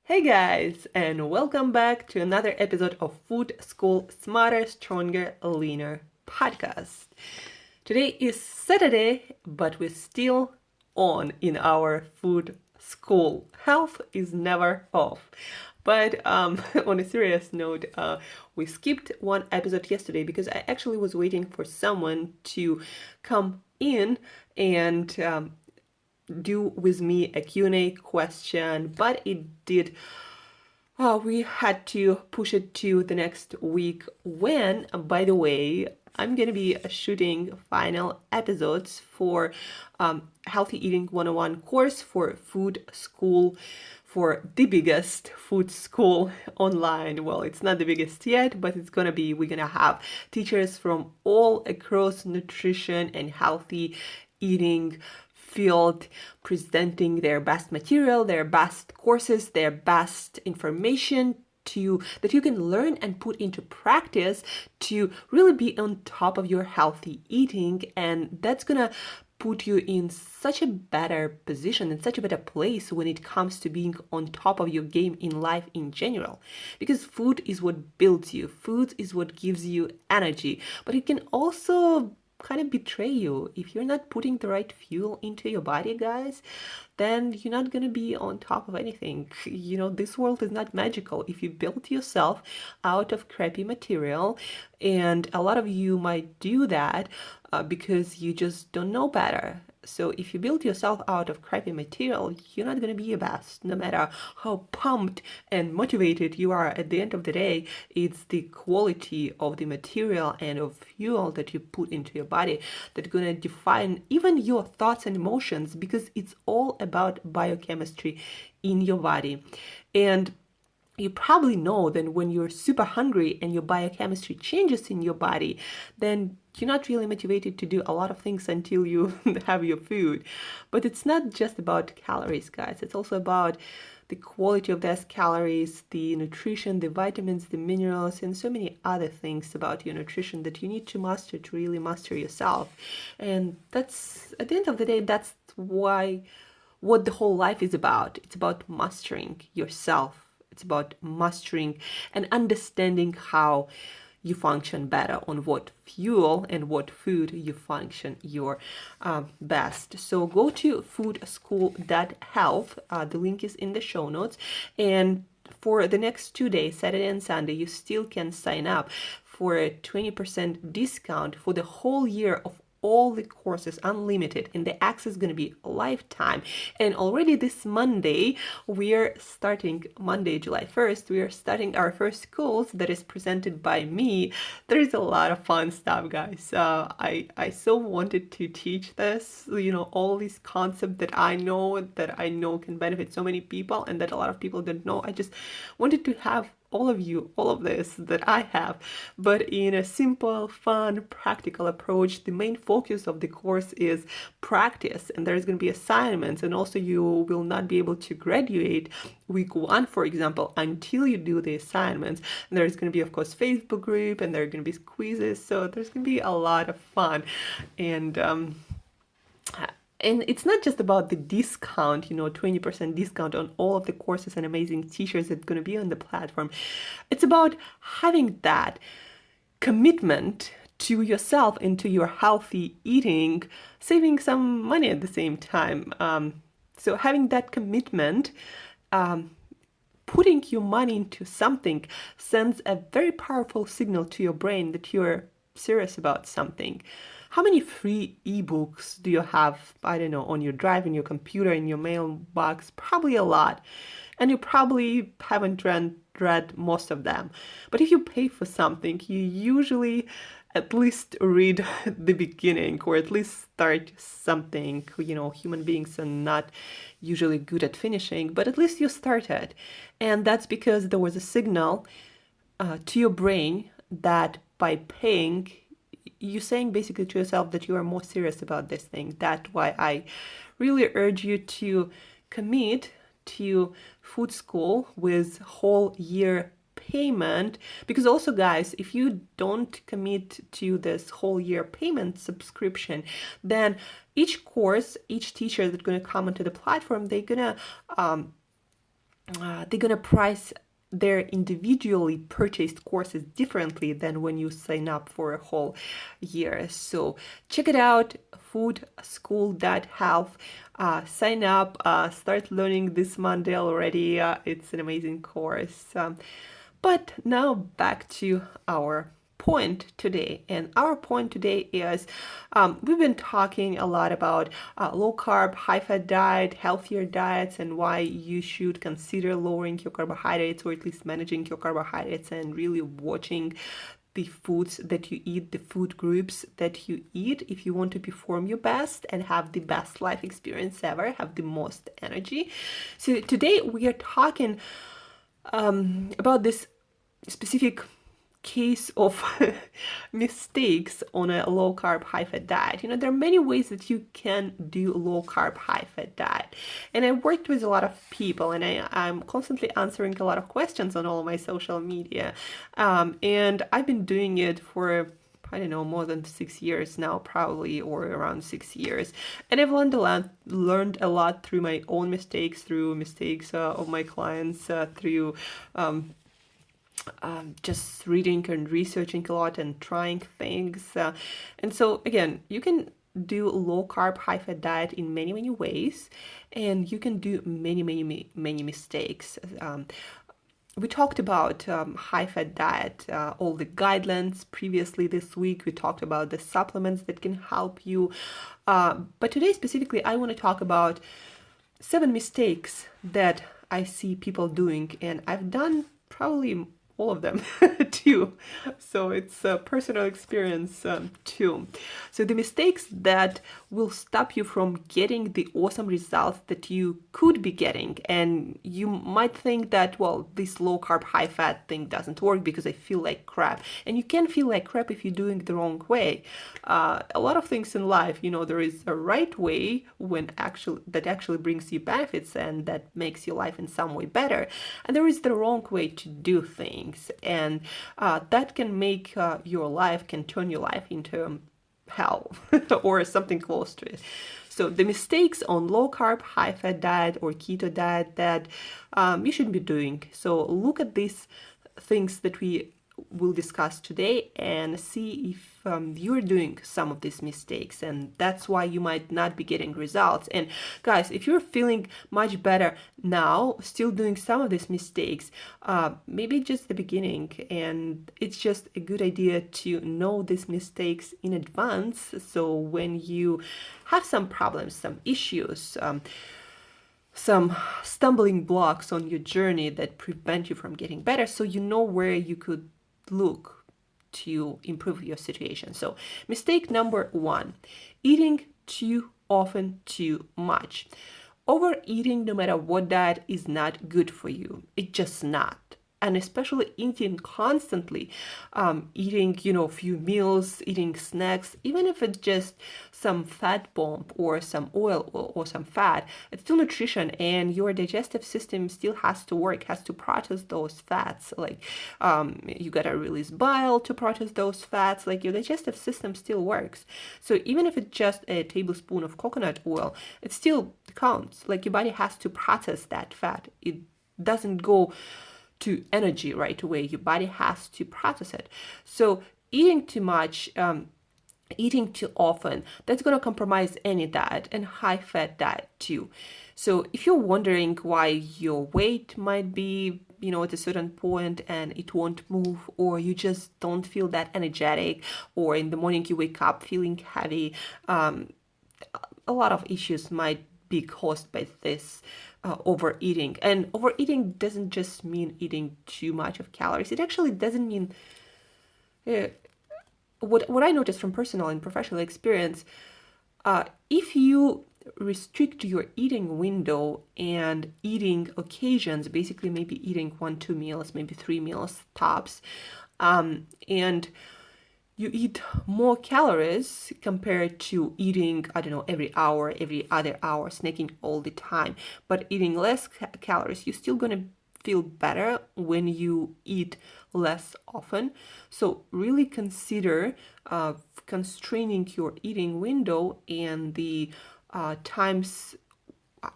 Hey guys, and welcome back to another episode of Food School Smarter, Stronger, Leaner podcast. Today is Saturday, but we're still on in our food school. Health is never off. But on a serious note, we skipped one episode yesterday because I actually was waiting for someone to come in and do with me a Q&A question, but we had to push it to the next week when, by the way, I'm going to be shooting final episodes for Healthy Eating 101 course for Food School, for the biggest food school online. Well, it's not the biggest yet, but we're going to have teachers from all across nutrition and healthy eating field presenting their best material, their best courses, their best information that you can learn and put into practice to really be on top of your healthy eating. And that's gonna put you in such a better position, in such a better place when it comes to being on top of your game in life in general. Because food is what builds you, food is what gives you energy, but it can also kind of betray you. If you're not putting the right fuel into your body, guys, then you're not going to be on top of anything. This world is not magical. If you build yourself out of crappy material, and a lot of you might do that because you just don't know better. So if you build yourself out of crappy material, you're not going to be your best. No matter how pumped and motivated you are, at the end of the day, it's the quality of the material and of fuel that you put into your body that's going to define even your thoughts and emotions, because it's all about biochemistry in your body. And you probably know that when you're super hungry and your biochemistry changes in your body, then you're not really motivated to do a lot of things until you have your food. But it's not just about calories, guys. It's also about the quality of those calories, the nutrition, the vitamins, the minerals, and so many other things about your nutrition that you need to master to really master yourself. And that's, at the end of the day, that's what the whole life is about. It's about mastering yourself. It's about mastering and understanding how you function better, on what fuel and what food you function your best. So go to foodschool.health. The link is in the show notes. And for the next 2 days, Saturday and Sunday, you still can sign up for a 20% discount for the whole year of all the courses, unlimited, and the access is going to be a lifetime. And already this Monday, Monday, July 1st, we are starting our first course that is presented by me. There is a lot of fun stuff, guys. I so wanted to teach this, all these concepts that I know can benefit so many people and that a lot of people don't know. I just wanted to have all of this that I have, but in a simple, fun, practical approach. The main focus of the course is practice, and there's going to be assignments, and also you will not be able to graduate week 1, for example, until you do the assignments. And there's going to be, of course, Facebook group, and there are going to be quizzes, so there's going to be a lot of fun. And it's not just about the discount, 20% discount on all of the courses and amazing teachers that's going to be on the platform. It's about having that commitment to yourself and to your healthy eating, saving some money at the same time. So having that commitment, putting your money into something sends a very powerful signal to your brain that you're serious about something. How many free ebooks do you have, I don't know, on your drive, in your computer, in your mailbox? Probably a lot. And you probably haven't read most of them. But if you pay for something, you usually at least read the beginning, or at least start something. Human beings are not usually good at finishing, but at least you started. And that's because there was a signal to your brain that by paying, you're saying basically to yourself that you are more serious about this thing. That's why I really urge you to commit to food school with whole year payment. Because also, guys, if you don't commit to this whole year payment subscription, then each course, each teacher that's going to come onto the platform, they're going to they're gonna price their individually purchased courses differently than when you sign up for a whole year. So check it out, foodschool.health. Sign up, start learning this Monday already. It's an amazing course. But now back to our point today. And our point today is we've been talking a lot about low carb, high fat diet, healthier diets, and why you should consider lowering your carbohydrates, or at least managing your carbohydrates, and really watching the foods that you eat, the food groups that you eat, if you want to perform your best and have the best life experience ever, have the most energy. So today we are talking about this specific case of mistakes on a low carb, high fat diet. There are many ways that you can do low carb, high fat diet. And I worked with a lot of people, and I'm constantly answering a lot of questions on all of my social media. And I've been doing it for, I don't know, more than 6 years now, probably, or around 6 years. And I've learned a lot through my own mistakes, through mistakes of my clients, through just reading and researching a lot and trying things. And so again, you can do low carb, high fat diet in many, many ways, and you can do many, many, many mistakes. We talked about high fat diet, all the guidelines previously this week. We talked about the supplements that can help you. But today specifically, I want to talk about 7 mistakes that I see people doing, and I've done probably all of them too. So it's a personal experience too. So the mistakes that will stop you from getting the awesome results that you could be getting. And you might think that, well, this low carb, high fat thing doesn't work because I feel like crap. And you can feel like crap if you're doing it the wrong way. A lot of things in life, there is a right way that actually brings you benefits and that makes your life in some way better. And there is the wrong way to do things. And that can make can turn your life into hell or something close to it. So the mistakes on low carb, high fat diet or keto diet that you shouldn't be doing. So look at these things that we will discuss today and see if you're doing some of these mistakes, and that's why you might not be getting results. And guys, if you're feeling much better now, still doing some of these mistakes, maybe just the beginning, and it's just a good idea to know these mistakes in advance, so when you have some problems, some issues, some stumbling blocks on your journey that prevent you from getting better, so you know where you could look to improve your situation. So mistake number 1, eating too often, too much. Overeating, no matter what diet, is not good for you. It's just not. And especially eating constantly, eating, a few meals, eating snacks, even if it's just some fat bomb or some oil or some fat, it's still nutrition, and your digestive system still has to work, has to process those fats. Like you gotta release bile to process those fats. Like your digestive system still works. So even if it's just a tablespoon of coconut oil, it still counts. Like your body has to process that fat. It doesn't go to energy right away. Your body has to process it. So eating too much, eating too often, that's going to compromise any diet, and high fat diet too. So if you're wondering why your weight might be, at a certain point and it won't move, or you just don't feel that energetic, or in the morning you wake up feeling heavy, a lot of issues might be caused by this overeating. And overeating doesn't just mean eating too much of calories. It actually doesn't mean what I noticed from personal and professional experience. If you restrict your eating window and eating occasions, basically maybe eating 1-2 meals, maybe 3 meals tops, and you eat more calories compared to eating, I don't know, every hour, every other hour, snacking all the time, but eating less calories, you're still going to feel better when you eat less often. So really consider constraining your eating window and the times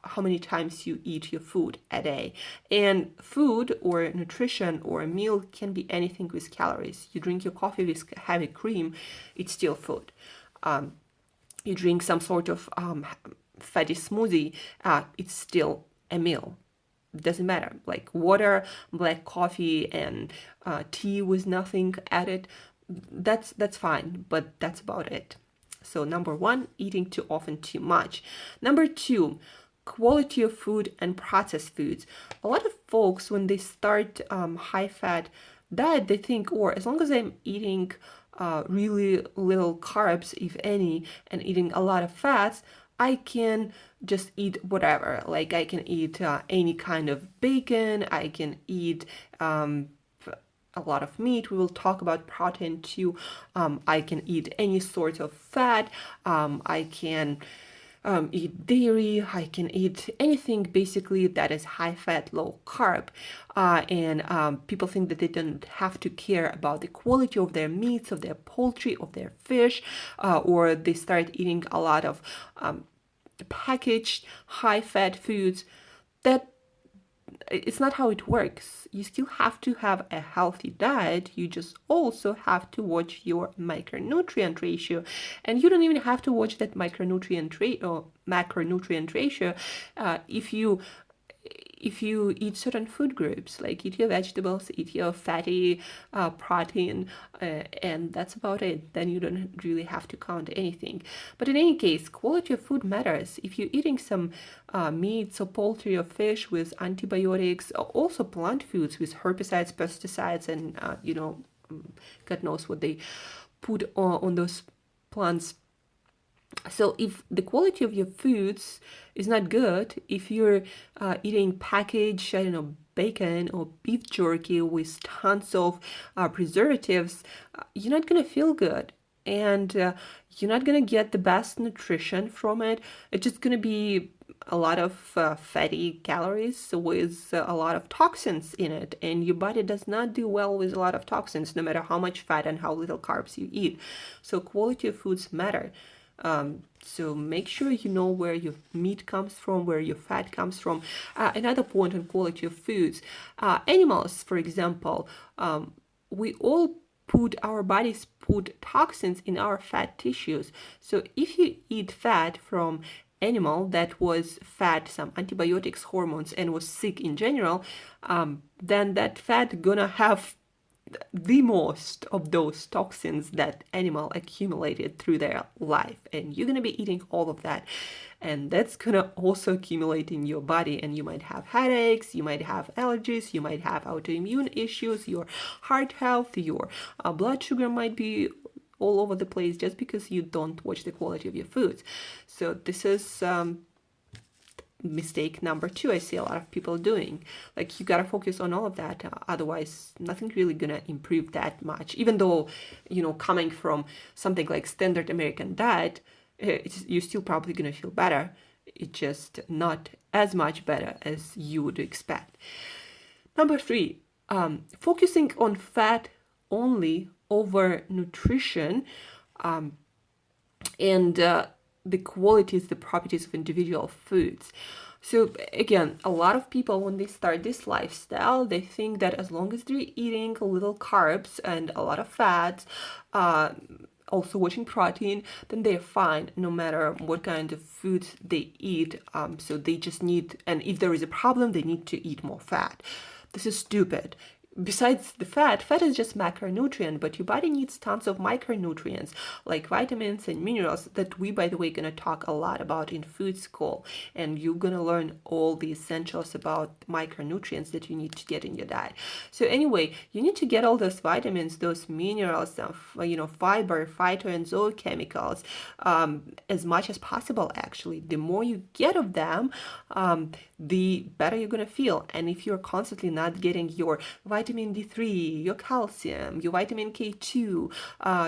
how many times you eat your food a day. And food or nutrition or a meal can be anything with calories. You drink your coffee with heavy cream, it's still food. You drink some sort of fatty smoothie, it's still a meal. Doesn't matter. Like water, black coffee, and tea with nothing added, that's fine, but that's about it. So number one, eating too often, too much. Number two, quality of food and processed foods. A lot of folks, when they start high-fat diet, they think, or as long as I'm eating really little carbs, if any, and eating a lot of fats, I can just eat whatever. Like I can eat any kind of bacon, I can eat a lot of meat. We will talk about protein too. I can eat any sort of fat. I can eat dairy. I can eat anything basically that is high fat, low carb. And people think that they don't have to care about the quality of their meats, of their poultry, of their fish, or they start eating a lot of packaged high fat foods. That it's not how it works. You still have to have a healthy diet. You just also have to watch your micronutrient ratio, and you don't even have to watch that micronutrient or macronutrient ratio if you eat certain food groups, like eat your vegetables, eat your fatty protein, and that's about it. Then you don't really have to count anything. But in any case, quality of food matters. If you're eating some meats or poultry or fish with antibiotics, or also plant foods with herbicides, pesticides, and God knows what they put on those plants. So if the quality of your foods is not good, if you're eating packaged, I don't know, bacon or beef jerky with tons of preservatives, you're not going to feel good. And you're not going to get the best nutrition from it. It's just going to be a lot of fatty calories with a lot of toxins in it. And your body does not do well with a lot of toxins, no matter how much fat and how little carbs you eat. So quality of foods matter. So make sure you know where your meat comes from, where your fat comes from. Another point on quality of foods. Animals, for example, we all our bodies put toxins in our fat tissues. So if you eat fat from animal that was fed some antibiotics, hormones, and was sick in general, then that fat gonna have the most of those toxins that animal accumulated through their life, and you're going to be eating all of that, and that's going to also accumulate in your body, and you might have headaches, you might have allergies, you might have autoimmune issues, your heart health, your blood sugar might be all over the place just because you don't watch the quality of your foods. So this is mistake number two I see a lot of people doing. Like, you gotta focus on all of that, otherwise nothing's really gonna improve that much. Even though, coming from something like standard American diet, you're still probably gonna feel better. It's just not as much better as you would expect. Number three, focusing on fat only over nutrition, and the qualities, the properties of individual foods. So again, a lot of people, when they start this lifestyle, they think that as long as they're eating a little carbs and a lot of fats, also watching protein, then they're fine no matter what kind of food they eat. So they just need, and if there is a problem, they need to eat more fat. This is stupid. Besides the fat is just macronutrient, but your body needs tons of micronutrients like vitamins and minerals that we, by the way, going to talk a lot about in food school. And you're going to learn all the essentials about micronutrients that you need to get in your diet. So anyway, you need to get all those vitamins, those minerals, fiber, phyto and zoochemicals, as much as possible, actually. The more you get of them, the better you're going to feel. And if you're constantly not getting your vitamin D3, your calcium, your vitamin K2,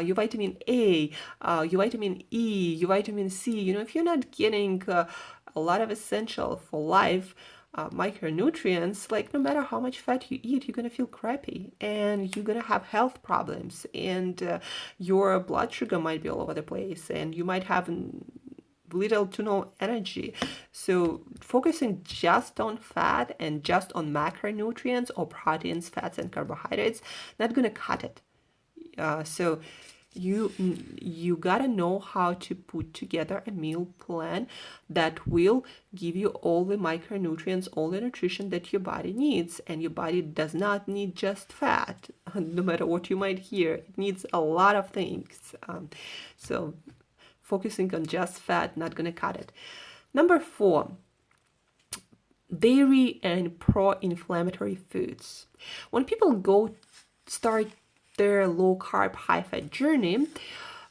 your vitamin A, your vitamin E, your vitamin C, if you're not getting a lot of essential for life micronutrients, like no matter how much fat you eat, you're going to feel crappy and you're going to have health problems, and your blood sugar might be all over the place, and you might have little to no energy. So focusing just on fat and just on macronutrients or proteins, fats, and carbohydrates, not gonna cut it. So you gotta know how to put together a meal plan that will give you all the micronutrients, all the nutrition that your body needs. And your body does not need just fat, no matter what you might hear. It needs a lot of things. So focusing on just fat, not gonna cut it. Number 4, dairy and pro-inflammatory foods. When people start their low carb, high fat journey,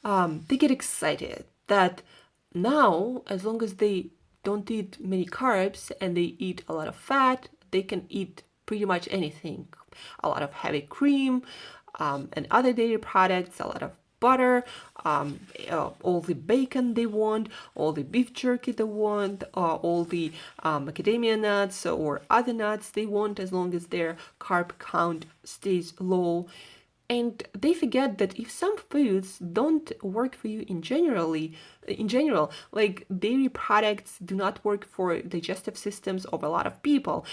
they get excited that now, as long as they don't eat many carbs and they eat a lot of fat, they can eat pretty much anything. A lot of heavy cream and other dairy products, a lot of butter, all the bacon they want, all the beef jerky they want, all the macadamia nuts or other nuts they want, as long as their carb count stays low. And they forget that if some foods don't work for you in general, like dairy products do not work for digestive systems of a lot of people.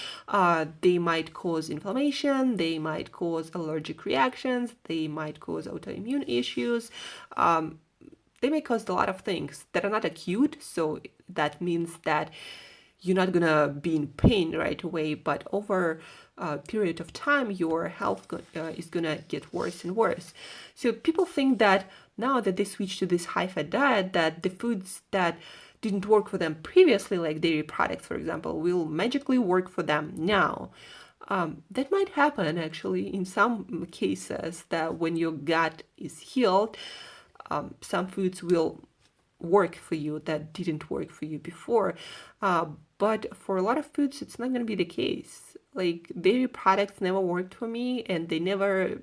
They might cause inflammation, they might cause allergic reactions, they might cause autoimmune issues. They may cause a lot of things that are not acute, so that means that you're not gonna be in pain right away, but over a period of time, your health is gonna get worse and worse. So people think that now that they switch to this high-fat diet, that the foods that didn't work for them previously, like dairy products, for example, will magically work for them now. That might happen actually in some cases, that when your gut is healed, some foods will work for you that didn't work for you before. But for a lot of foods, it's not going to be the case. Like dairy products never worked for me, and they never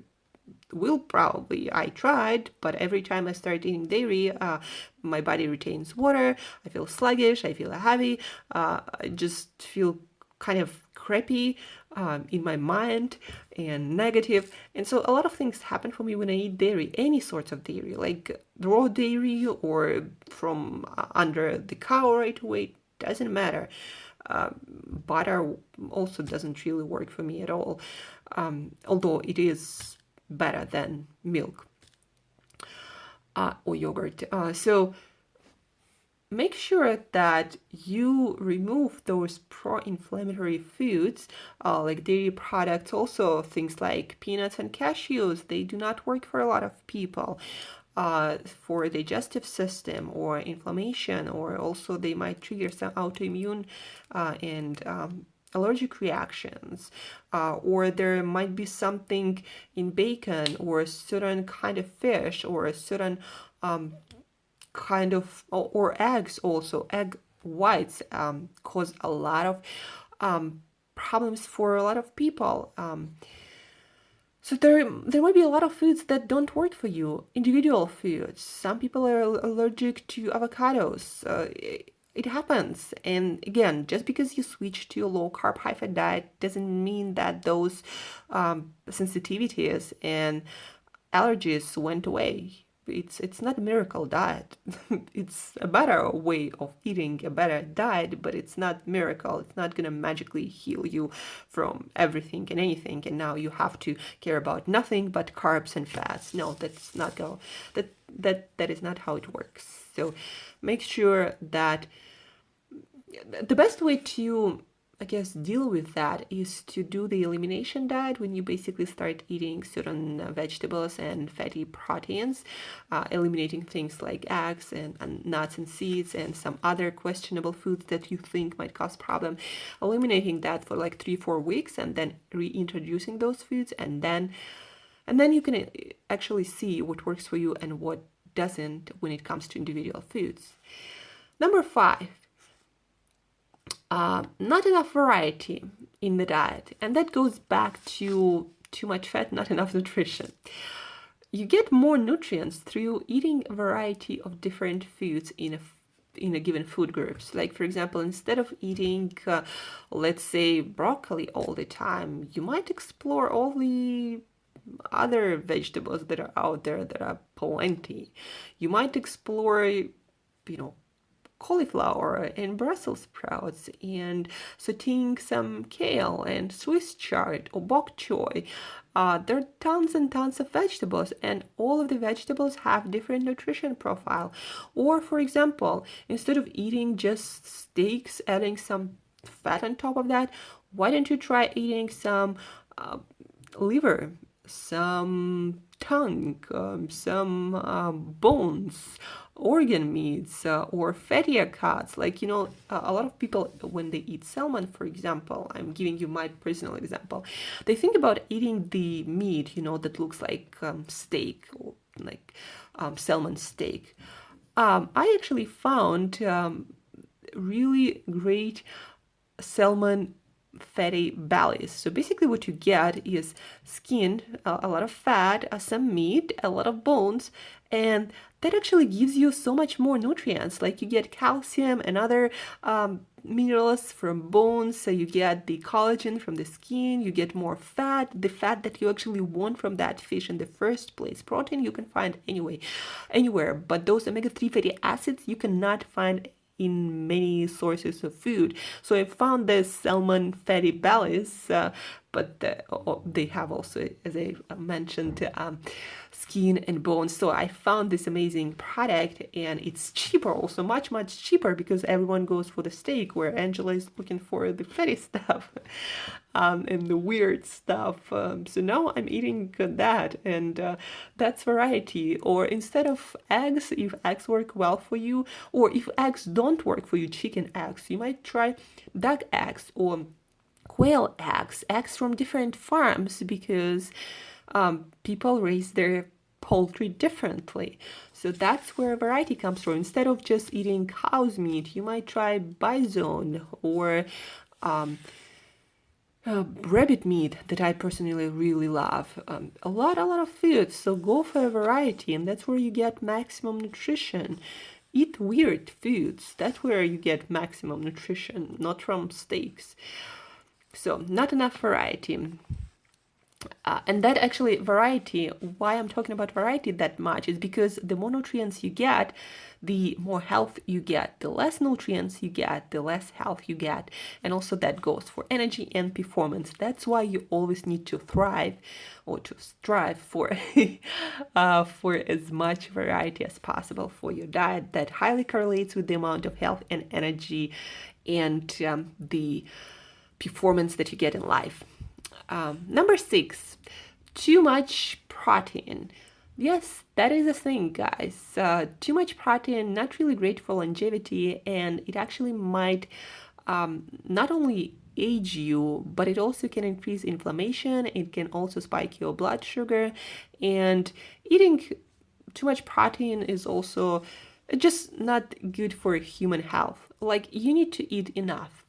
will probably. I tried, but every time I start eating dairy, my body retains water. I feel sluggish. I feel heavy. I just feel kind of crappy in my mind and negative. And so a lot of things happen for me when I eat dairy, any sorts of dairy, like raw dairy or from under the cow right away, doesn't matter. Butter also doesn't really work for me at all, although it is better than milk or yogurt. So make sure that you remove those pro-inflammatory foods like dairy products, also things like peanuts and cashews. They do not work for a lot of people for digestive system or inflammation, or also they might trigger some autoimmune and allergic reactions, or there might be something in bacon or a certain kind of fish or a certain kind of, or eggs also. Egg whites cause a lot of problems for a lot of people. So there might be a lot of foods that don't work for you, individual foods. Some people are allergic to avocados. It happens. And again, just because you switch to a low carb, high fat diet doesn't mean that those sensitivities and allergies went away. It's not a miracle diet. It's a better way of eating, a better diet, but it's not miracle. It's not gonna magically heal you from everything and anything, and now you have to care about nothing but carbs and fats. No, that's not go. That is not how it works. So make sure that the best way to, I guess, deal with that is to do the elimination diet, when you basically start eating certain vegetables and fatty proteins, eliminating things like eggs and nuts and seeds and some other questionable foods that you think might cause problem. Eliminating that for like 3-4 weeks and then reintroducing those foods, and then you can actually see what works for you and what doesn't when it comes to individual foods. Number 5. Not enough variety in the diet, and that goes back to too much fat, not enough nutrition. You get more nutrients through eating a variety of different foods in a given food groups. Like for example, instead of eating let's say broccoli all the time, you might explore all the other vegetables that are out there that are plenty. You might explore cauliflower and Brussels sprouts, and sauteing some kale and Swiss chard or bok choy. There are tons and tons of vegetables, and all of the vegetables have different nutrition profile. Or, for example, instead of eating just steaks, adding some fat on top of that, why don't you try eating some liver, some tongue, some bones, organ meats, or fattier cuts. Like, a lot of people, when they eat salmon, for example, I'm giving you my personal example, they think about eating the meat, that looks like steak, or like salmon steak. I actually found really great salmon fatty bellies. So basically what you get is skin, a lot of fat, some meat, a lot of bones, and that actually gives you so much more nutrients. Like you get calcium and other minerals from bones, so you get the collagen from the skin, you get more fat, the fat that you actually want from that fish in the first place. Protein you can find anywhere, but those omega-3 fatty acids you cannot find in many sources of food. So I found this salmon fatty bellies, but they have also, as I mentioned, skin and bones. So I found this amazing product, and it's cheaper also, much, much cheaper, because everyone goes for the steak, where Angela is looking for the fatty stuff and the weird stuff. So now I'm eating that, and that's variety. Or instead of eggs, if eggs work well for you, or if eggs don't work for you, chicken eggs, you might try duck eggs or quail eggs from different farms, because people raise their poultry differently. So that's where variety comes from. Instead of just eating cow's meat, you might try bison or rabbit meat that I personally really love. A lot of foods. So go for a variety, and that's where you get maximum nutrition. Eat weird foods. That's where you get maximum nutrition, not from steaks. So not enough variety. And that actually variety, why I'm talking about variety that much, is because the more nutrients you get, the more health you get. The less nutrients you get, the less health you get. And also that goes for energy and performance. That's why you always need to thrive or to strive for for as much variety as possible for your diet. That highly correlates with the amount of health and energy and the performance that you get in life. Number 6, too much protein. Yes, that is a thing, guys. Too much protein, not really great for longevity, and it actually might not only age you, but it also can increase inflammation. It can also spike your blood sugar, and eating too much protein is also just not good for human health. Like, you need to eat enough.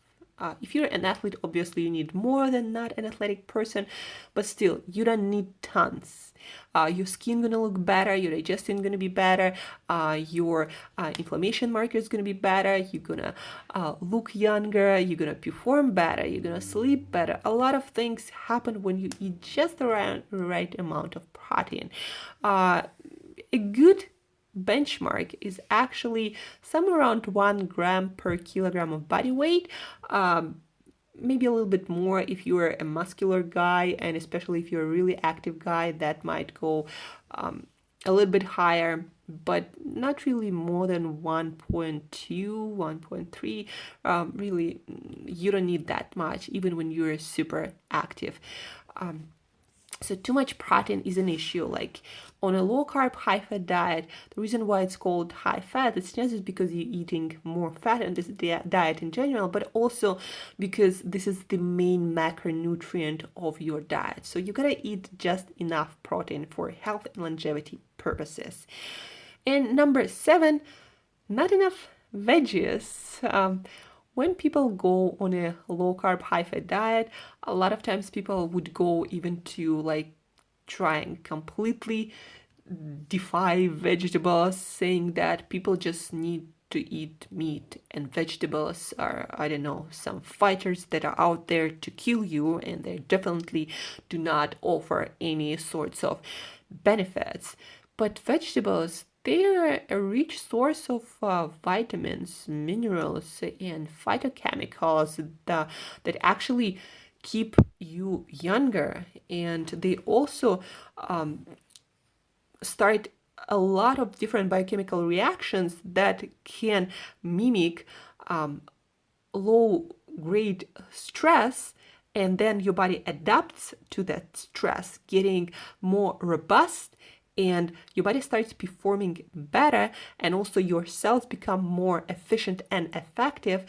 If you're an athlete, obviously you need more than not an athletic person, but still, you don't need tons. Your skin gonna look better, your digestion gonna be better, your inflammation marker is gonna be better, you're gonna look younger, you're gonna perform better, you're gonna sleep better. A lot of things happen when you eat just the right amount of protein. A good benchmark is actually somewhere around 1 gram per kilogram of body weight. Maybe a little bit more if you're a muscular guy, and especially if you're a really active guy, that might go a little bit higher, but not really more than 1.2, 1.3. Really, you don't need that much, even when you're super active. So too much protein is an issue. Like on a low carb, high fat diet, the reason why it's called high fat, it's not just because you're eating more fat in this diet in general, but also because this is the main macronutrient of your diet. So you gotta eat just enough protein for health and longevity purposes. And number 7, not enough veggies. When people go on a low carb, high fat diet, a lot of times people would go even to like trying completely defy vegetables, saying that people just need to eat meat and vegetables are, I don't know, some fighters that are out there to kill you, and they definitely do not offer any sorts of benefits. But vegetables, they're a rich source of vitamins, minerals, and phytochemicals that actually keep you younger. And they also start a lot of different biochemical reactions that can mimic low grade stress, and then your body adapts to that stress, getting more robust, and your body starts performing better, and also your cells become more efficient and effective,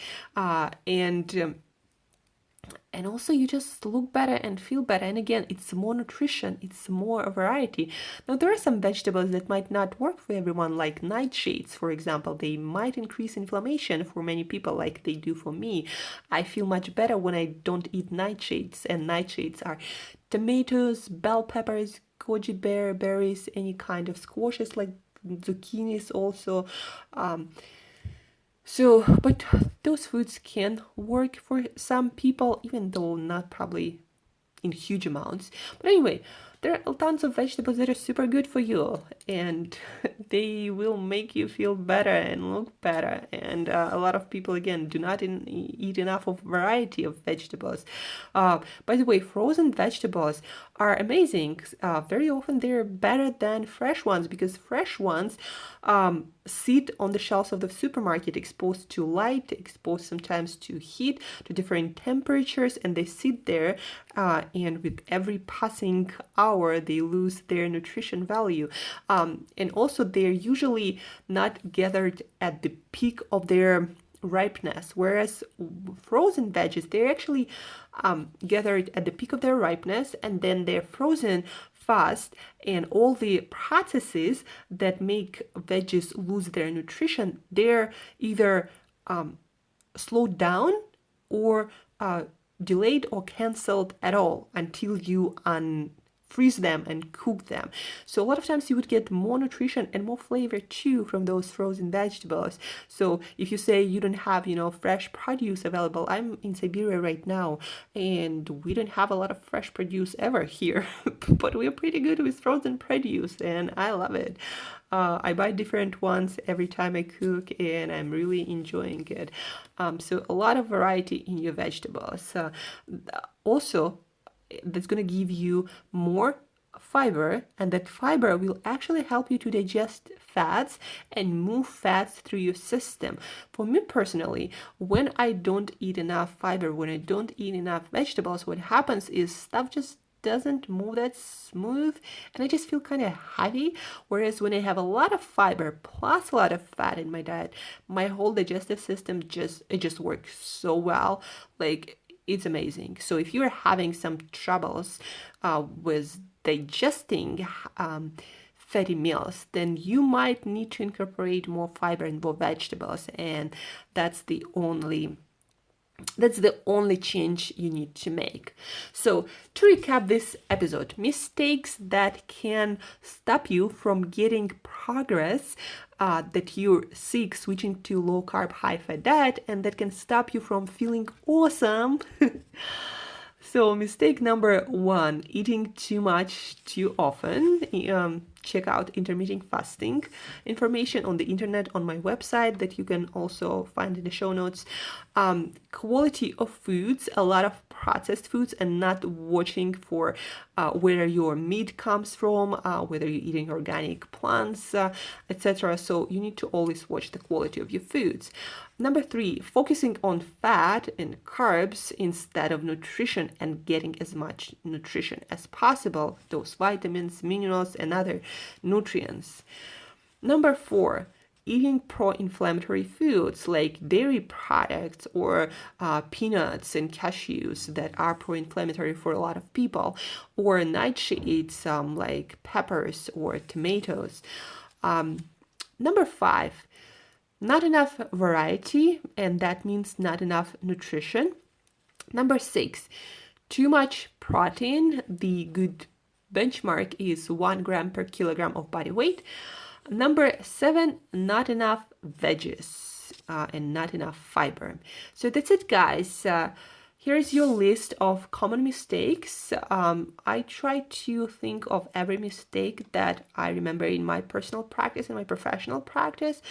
and also you just look better and feel better. And again, it's more nutrition, it's more variety. Now there are some vegetables that might not work for everyone, like nightshades, for example. They might increase inflammation for many people, like they do for me. I feel much better when I don't eat nightshades, and nightshades are tomatoes, bell peppers, goji berries, any kind of squashes like zucchinis also. But those foods can work for some people, even though not probably in huge amounts. But anyway, there are tons of vegetables that are super good for you, and they will make you feel better and look better. And a lot of people, again, do not eat enough of variety of vegetables. By the way, frozen vegetables are amazing. Very often they're better than fresh ones, because fresh ones sit on the shelves of the supermarket exposed to light, exposed sometimes to heat, to different temperatures, and they sit there, and with every passing hour they lose their nutrition value. And also they're usually not gathered at the peak of their ripeness, whereas frozen veggies, they're actually gathered at the peak of their ripeness, and then they're frozen fast, and all the processes that make veggies lose their nutrition, they're either slowed down or delayed or canceled at all until you freeze them and cook them. So a lot of times you would get more nutrition and more flavor too from those frozen vegetables. So if you say you don't have, fresh produce available, I'm in Siberia right now, and we don't have a lot of fresh produce ever here, but we're pretty good with frozen produce, and I love it. I buy different ones every time I cook, and I'm really enjoying it. So a lot of variety in your vegetables. Also, that's going to give you more fiber, and that fiber will actually help you to digest fats and move fats through your system. For me personally, when I don't eat enough fiber, when I don't eat enough vegetables, what happens is stuff just doesn't move that smooth, and I just feel kind of heavy. Whereas when I have a lot of fiber plus a lot of fat in my diet, my whole digestive system just works so well. Like, it's amazing. So if you're having some troubles with digesting fatty meals, then you might need to incorporate more fiber and more vegetables, and that's the only change you need to make. So to recap this episode, mistakes that can stop you from getting progress that you seek switching to low carb, high fat diet, and that can stop you from feeling awesome. So mistake number 1, eating too much too often. Check out intermittent fasting information on the internet on my website that you can also find in the show notes. Quality of foods, a lot of processed foods, and not watching for where your meat comes from, whether you're eating organic plants, etc. So you need to always watch the quality of your foods. Number 3, focusing on fat and carbs instead of nutrition, and getting as much nutrition as possible, those vitamins, minerals, and other nutrients. Number 4, eating pro-inflammatory foods like dairy products or peanuts and cashews that are pro-inflammatory for a lot of people, or nightshades like peppers or tomatoes. Number 5, not enough variety, and that means not enough nutrition. Number 6, too much protein. The good benchmark is 1 gram per kilogram of body weight. Number 7, not enough veggies and not enough fiber. So that's it, guys. Here's your list of common mistakes. I try to think of every mistake that I remember in my personal practice and my professional practice.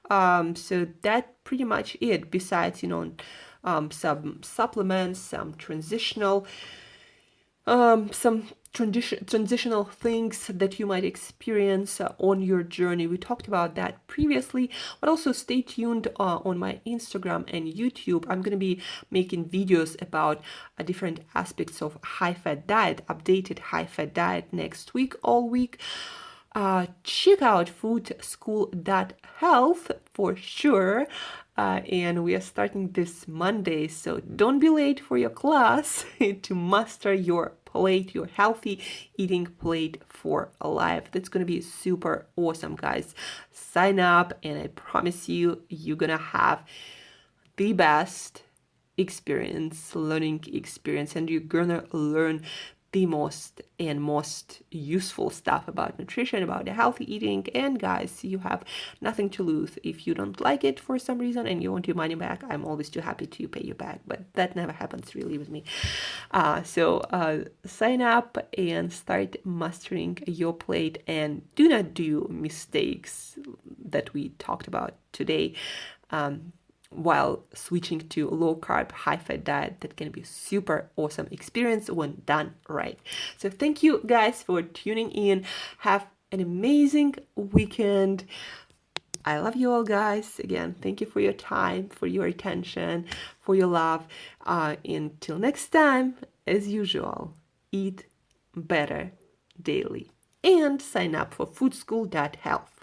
So that pretty much it. Besides, some supplements, some transitional things that you might experience on your journey. We talked about that previously, but also stay tuned on my Instagram and YouTube. I'm going to be making videos about different aspects of high-fat diet, updated high-fat diet next week, all week. Check out foodschool.health for sure. And we are starting this Monday, so don't be late for your class to master your plate, your healthy eating plate for life. That's going to be super awesome, guys. Sign up, and I promise you, you're going to have the best learning experience, and you're going to learn the most useful stuff about nutrition, about healthy eating. And guys, you have nothing to lose. If you don't like it for some reason and you want your money back, I'm always too happy to pay you back, but that never happens really with me. So sign up and start mastering your plate, and do not do mistakes that we talked about today. While switching to low carb, high fat diet, that can be super awesome experience when done right. So thank you guys for tuning in. Have an amazing weekend. I love you all, guys. Again, thank you for your time, for your attention, for your love. Until next time, as usual, eat better daily and sign up for foodschool.health.